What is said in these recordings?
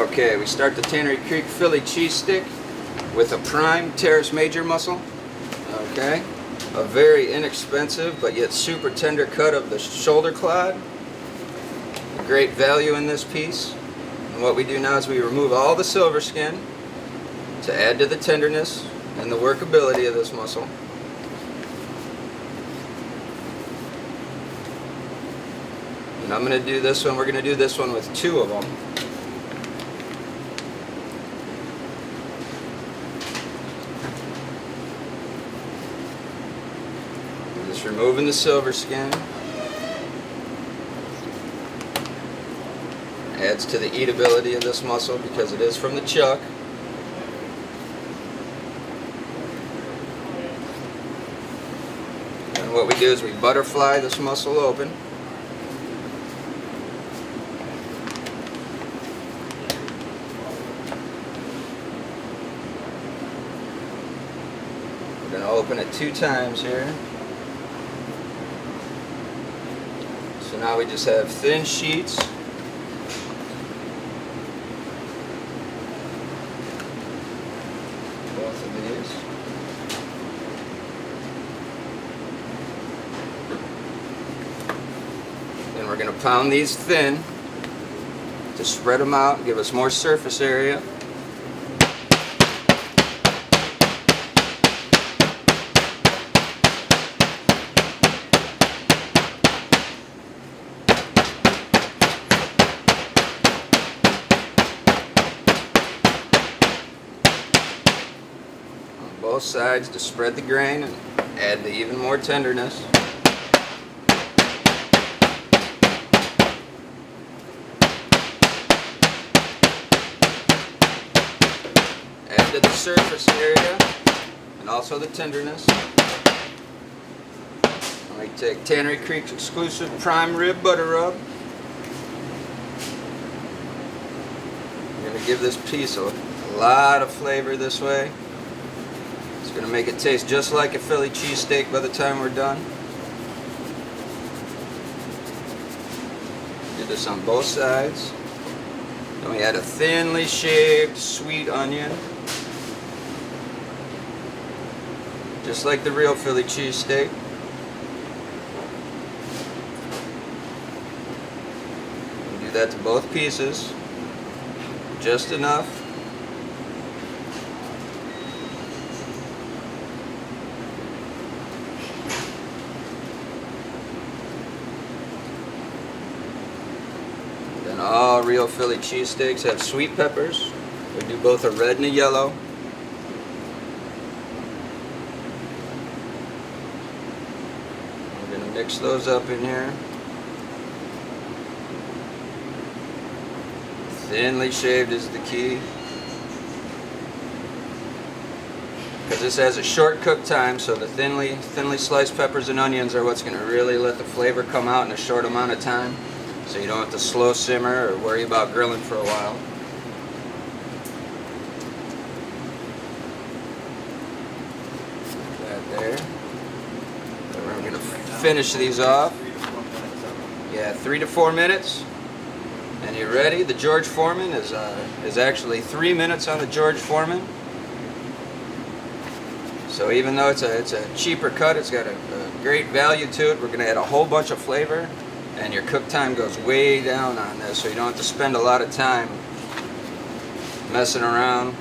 Okay, we start the Tannery Creek Philly cheese stick with a prime teres major muscle. Okay, a very inexpensive but yet super tender cut of the shoulder clod. A great value in this piece. And what we do now is we remove all the silver skin to add to the tenderness and the workability of this muscle. And I'm going to do this one, we're going to do this one with 2 of them. Just removing the silver skin. Adds to the eatability of this muscle because it is from the chuck. And what we do is we butterfly this muscle open. We're going to open it 2 times here. So now we just have thin sheets. Both of these. And we're going to pound these thin to spread them out and give us more surface area. Both sides to spread the grain and add the even more tenderness. Add to the surface area and also the tenderness. I take Tannery Creek's exclusive prime rib butter rub. I'm going to give this piece a lot of flavor this way. It's going to make it taste just like a Philly cheesesteak by the time we're done. Do this on both sides. Then we add a thinly shaved sweet onion. Just like the real Philly cheesesteak. Do that to both pieces. Just enough. All real Philly cheesesteaks have sweet peppers. We do both a red and a yellow. We're going to mix those up in here. Thinly shaved is the key. Because this has a short cook time, so the thinly sliced peppers and onions are what's going to really let the flavor come out in a short amount of time. So you don't have to slow simmer or worry about grilling for a while. That there. And we're going to finish these off. Yeah, 3 to 4 minutes. And you're ready. The George Foreman is actually 3 minutes on the George Foreman. So even though it's a cheaper cut, it's got a great value to it. We're going to add a whole bunch of flavor. And your cook time goes way down on this, so you don't have to spend a lot of time messing around.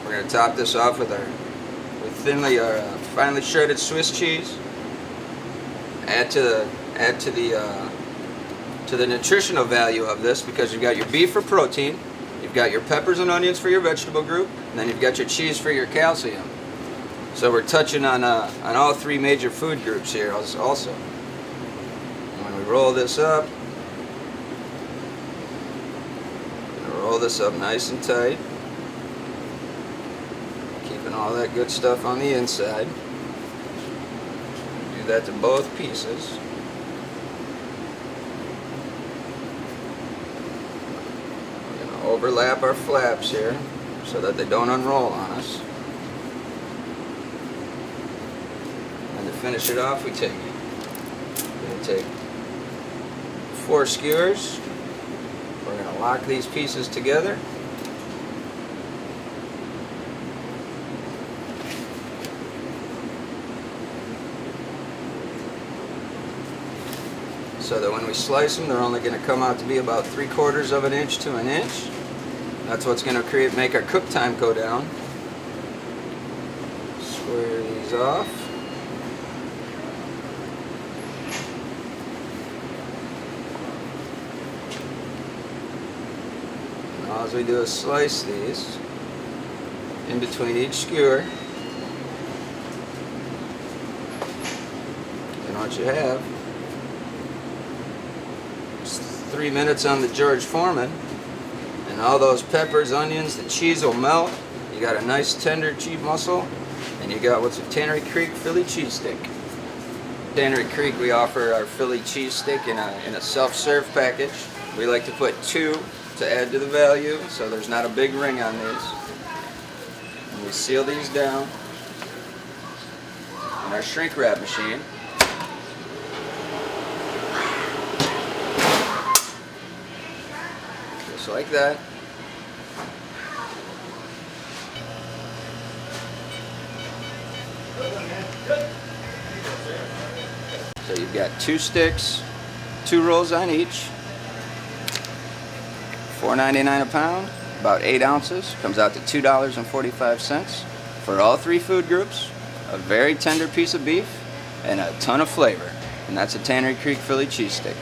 We're going to top this off with finely shredded Swiss cheese. Add to the nutritional value of this, because you've got your beef for protein, you've got your peppers and onions for your vegetable group, and then you've got your cheese for your calcium. So we're touching on all 3 major food groups here also. When we roll this up, roll this up nice and tight, keeping all that good stuff on the inside. Do that to both pieces. We're going to overlap our flaps here so that they don't unroll on us. Finish it off, we're going to take 4 skewers, or lock these pieces together. So that when we slice them, they're only going to come out to be about 3/4 of an inch to an inch. That's what's going to make our cook time go down. Square these off. And all we do is slice these in between each skewer. And what you have is 3 minutes on the George Foreman. And all those peppers, onions, the cheese will melt. You got a nice tender cheese muscle. And you got what's a Tannery Creek Philly cheesesteak. Tannery Creek, we offer our Philly cheesesteak in a self-serve package. We like to put 2 to add to the value, so there's not a big ring on these. And we seal these down in our shrink wrap machine. Just like that. So you've got 2 sticks, 2 rolls on each, $4.99 a pound, about 8 ounces, comes out to $2.45 for all 3 food groups, a very tender piece of beef, and a ton of flavor. And that's a Tannery Creek Philly cheesesteak.